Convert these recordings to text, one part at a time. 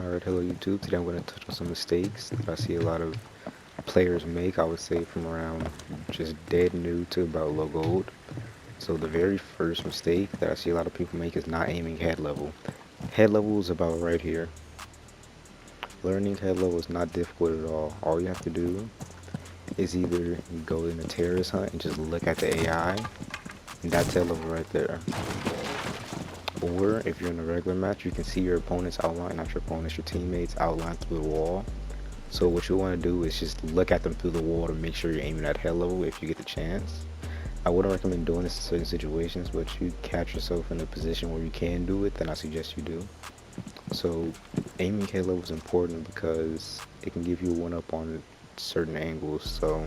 Alright, hello YouTube. Today I'm going to touch on some mistakes that I see a lot of players make. I would say from around just dead new to about low gold. So the very first mistake that I see a lot of people make is not aiming head level. Head level is about right here. Learning head level is not difficult at all. All you have to do is either you go in a terrorist hunt and just look at the AI, and that's head level right there. Or if you're in a regular match, you can see your opponent's outline, not your opponent's, your teammates outline through the wall. So what you want to do is just look at them through the wall to make sure you're aiming at head level if you get the chance. I wouldn't recommend doing this in certain situations, but if you catch yourself in a position where you can do it, then I suggest you do. So aiming head level is important because it can give you a one up on certain angles. So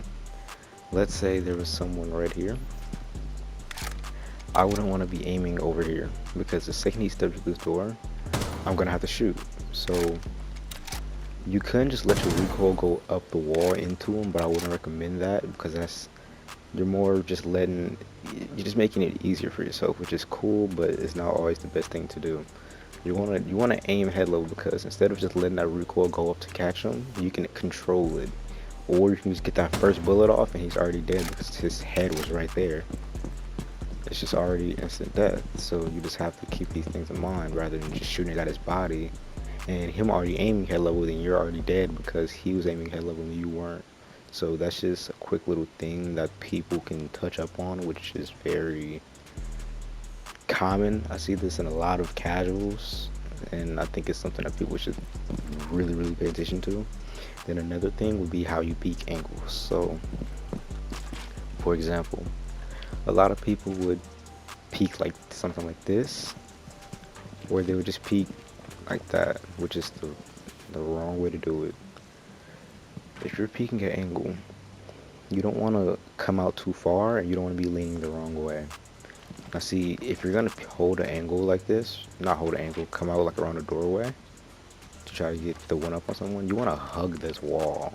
let's say there was someone right here. I wouldn't want to be aiming over here because the second he steps through this door, I'm gonna have to shoot. So you can just let your recoil go up the wall into him, but I wouldn't recommend that because you're more just you're just making it easier for yourself, which is cool, but it's not always the best thing to do. You wanna aim head level because instead of just letting that recoil go up to catch him, you can control it, or you can just get that first bullet off and he's already dead because his head was right there. It's just already instant death. So you just have to keep these things in mind rather than just shooting at his body and him already aiming head level, then you're already dead because he was aiming head level and you weren't. So that's just a quick little thing that people can touch up on, which is very common. I see this in a lot of casuals, and I think it's something that people should really pay attention to. Then another thing would be how you peak angles. So, for example, a lot of people would peak like something like this, or they would just peak like that, which is the wrong way to do it. If you're peeking at angle, you don't want to come out too far and you don't want to be leaning the wrong way. Now see, if you're going to hold an angle like this, not hold an angle, come out like around a doorway to try to get the one up on someone, you want to hug this wall.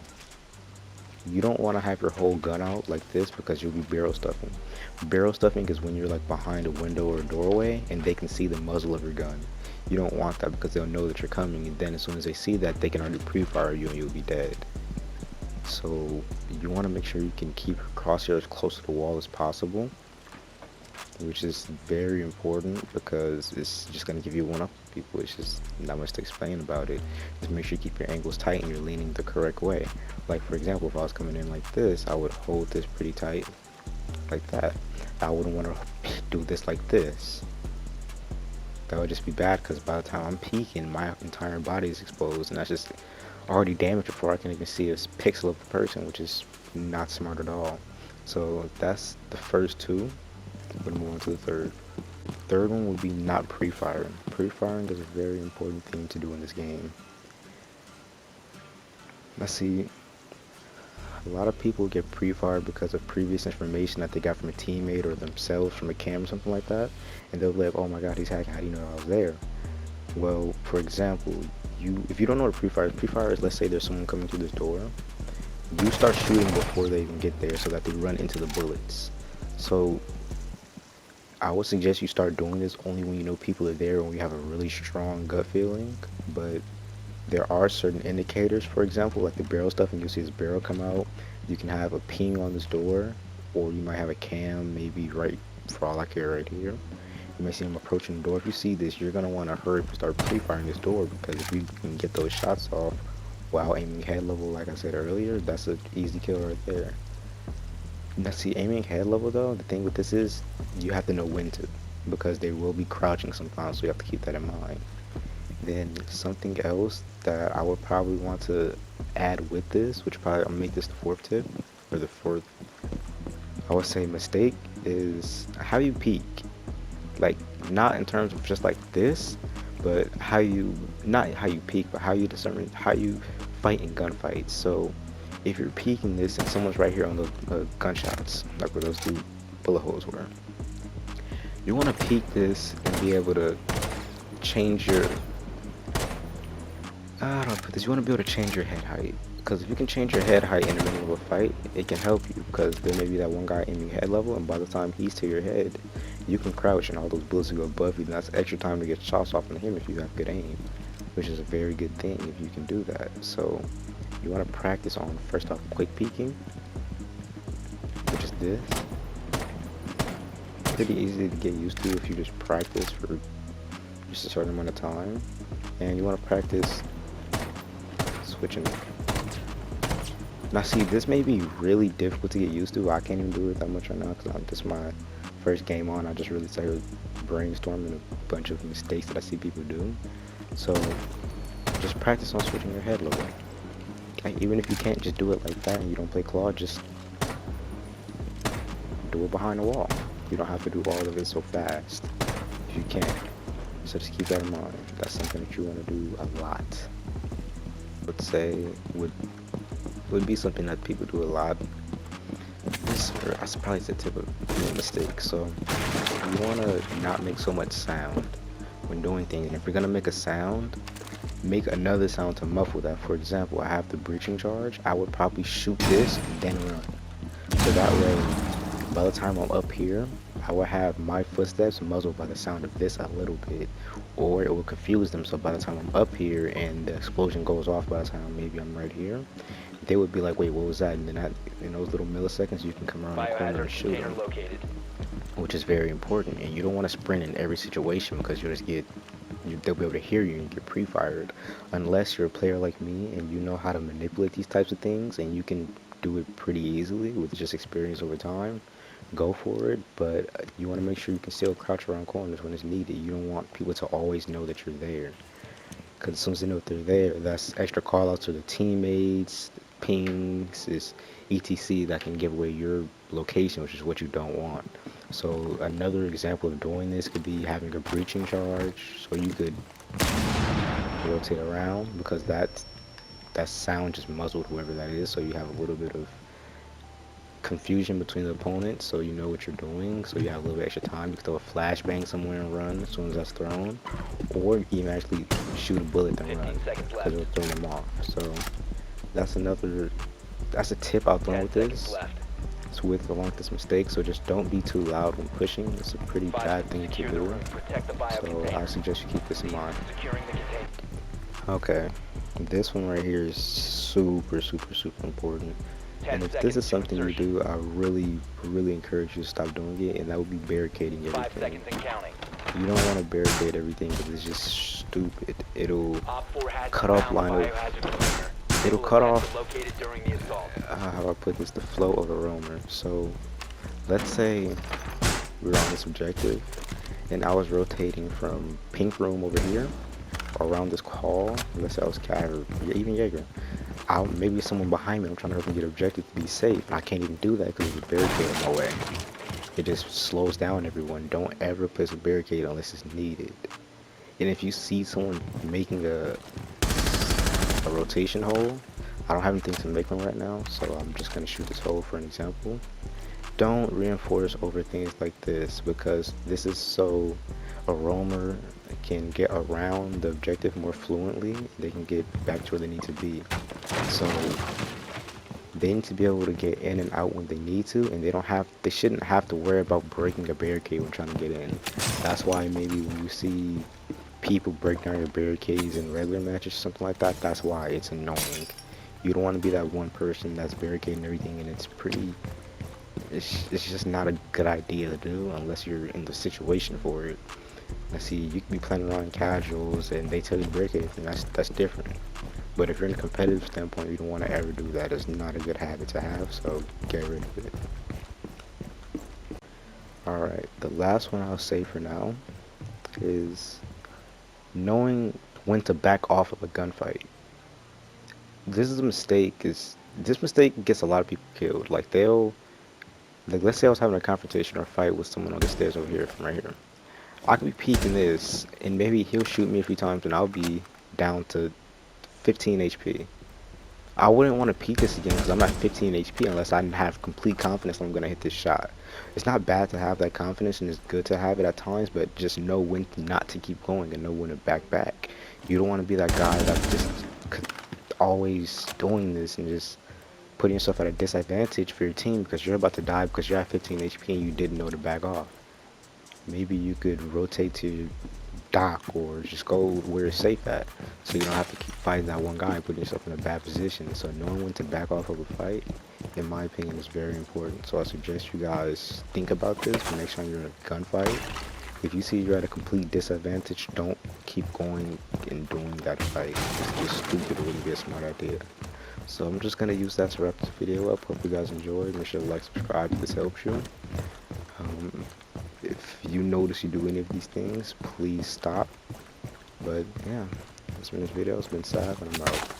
You don't want to have your whole gun out like this because you'll be barrel stuffing. Barrel stuffing is when you're like behind a window or a doorway and they can see the muzzle of your gun. You don't want that because they'll know that you're coming, and then as soon as they see that, they can already pre-fire you and you'll be dead. So you want to make sure you can keep your crosshairs as close to the wall as possible, which is very important because it's just going to give you one up people. It's just not much to explain about it. Just make sure you keep your angles tight and you're leaning the correct way. Like for example, if I was coming in like this, I would hold this pretty tight like that. I wouldn't want to do this like this. That would just be bad because by the time I'm peeking, my entire body is exposed, and that's just already damaged before I can even see a pixel of the person, which is not smart at all. So that's the first two. We're gonna move on to the third. Third one would be not pre-firing. Pre-firing is a very important thing to do in this game. Let's see, a lot of people get pre-fired because of previous information that they got from a teammate or themselves from a cam or something like that, and they'll be like, oh my god, he's hacking, how do you know I was there? Well, for example, if you don't know what pre-fire is, let's say there's someone coming through this door, you start shooting before they even get there so that they run into the bullets. So I would suggest you start doing this only when you know people are there and you have a really strong gut feeling. But there are certain indicators, for example, like the barrel stuff, and you'll see this barrel come out. You can have a ping on this door, or you might have a cam, maybe right, for all I care, right here. You may see them approaching the door. If you see this, you're going to want to hurry up and start pre-firing this door, because if you can get those shots off while aiming head level, like I said earlier, that's an easy kill right there. Now see, aiming head level though, the thing with this is you have to know when to, because they will be crouching sometimes, so you have to keep that in mind. Then something else that I would probably want to add with this, which probably I'll make this the fourth tip, or the fourth, I would say mistake, is how you peek. Like, not in terms of just like this, but not how you peek, but how you discern, how you fight in gunfights. So if you're peeking this and someone's right here on the gunshots, like where those two bullet holes were, you want to peek this and be able to change your, how do I put this? You want to be able to change your head height. Because if you can change your head height in the middle of a fight, it can help you. Because there may be that one guy aiming head level, and by the time he's to your head, you can crouch and all those bullets will go above you. And that's extra time to get shots off on him if you have good aim. which is a very good thing if you can do that. So you want to practice on, first off, quick peeking, which is this. Pretty easy to get used to if you just practice for just a certain amount of time. And you want to practice switching. Now see, this may be really difficult to get used to. I can't even do it that much right now because this is my first game on. I just really started brainstorming a bunch of mistakes that I see people do. So just practice on switching your head a little bit. Like, even if you can't just do it like that and you don't play claw, just do it behind the wall. You don't have to do all of it so fast if you can. So just keep that in mind. That's something that you want to do a lot. Let's say would be something that people do a lot. That's probably the tip of a mistake. So you want to not make so much sound when doing things. And if you're gonna make a sound, make another sound to muffle that. For example, I have the breaching charge. I would probably shoot this and then run. So that way, by the time I'm up here, I will have my footsteps muzzled by the sound of this a little bit, or it will confuse them. So by the time I'm up here and the explosion goes off, by the time maybe I'm right here, they would be like, wait, what was that? And then in those little milliseconds, you can come around the corner and shoot them, which is very important. And you don't want to sprint in every situation because they'll be able to hear you and get pre-fired, unless you're a player like me and you know how to manipulate these types of things and you can do it pretty easily with just experience over time. Go for it, but you want to make sure you can still crouch around corners when it's needed. You don't want people to always know that you're there, because as soon as they know that they're there, that's extra call outs to the teammates, pings, is etc that can give away your location, which is what you don't want. So another example of doing this could be having a breaching charge, so you could rotate around, because that sound just muzzled whoever that is, so you have a little bit of confusion between the opponents, so you know what you're doing, so you have a little bit extra time. You can throw a flashbang somewhere and run as soon as that's thrown, or you can actually shoot a bullet and run because it'll throw them off. So that's a tip I'll throw with this. It's along with this mistake, so just don't be too loud when pushing. It's a pretty bad thing to do, so I suggest you keep this in mind. Okay, this one right here is super important. And if this is something you do, I really encourage you to stop doing it, and that would be barricading everything. You don't want to barricade everything because it's just stupid. It'll cut off it'll cut off, how do I put this, the flow of the roamer. So let's say we're on this objective, and I was rotating from pink room over here around this hall. Let's say I was Cat, or even Jaeger. Maybe someone behind me, I'm trying to help them get objective to be safe, and I can't even do that because there's a barricade in my way. It just slows down everyone. Don't ever place a barricade unless it's needed. And if you see someone making a rotation hole, I don't have anything to make one right now, so I'm just going to shoot this hole for an example. Don't reinforce over things like this, because this is so a roamer can get around the objective more fluently. They can get back to where they need to be. So they need to be able to get in and out when they need to, and they shouldn't have to worry about breaking a barricade when trying to get in. That's why maybe when you see people break down your barricades in regular matches or something like that, that's why it's annoying. You don't want to be that one person that's barricading everything, and it's just not a good idea to do unless you're in the situation for it. Let's see, you can be playing around casuals and they tell you to break everything. That's different. But if you're in a competitive standpoint, you don't want to ever do that. It's not a good habit to have, so get rid of it. Alright, the last one I'll say for now is knowing when to back off of a gunfight. This is a mistake. This mistake gets a lot of people killed. Like let's say I was having a confrontation or a fight with someone on the stairs over here from right here. I could be peeking this, and maybe he'll shoot me a few times, and I'll be down to 15 HP. I wouldn't want to peek this again because I'm at 15 HP unless I have complete confidence I'm going to hit this shot. It's not bad to have that confidence, and it's good to have it at times, but just know when not to keep going and know when to back. You don't want to be that guy that's just always doing this and just putting yourself at a disadvantage for your team because you're about to die because you're at 15 HP and you didn't know to back off. Maybe you could rotate to dock or just go where it's safe at, so you don't have to keep fighting that one guy and putting yourself in a bad position. So knowing when to back off of a fight, in my opinion, is very important. So I suggest you guys think about this the next time you're in a gunfight. If you see you're at a complete disadvantage, don't keep going and doing that fight. It's just stupid. It wouldn't be a smart idea. So I'm just gonna use that to wrap this video up. Hope you guys enjoyed. Make sure to like, subscribe if this helps you. If you notice you do any of these things, please stop. But yeah, that's been this video. It's been Sav, and I'm out.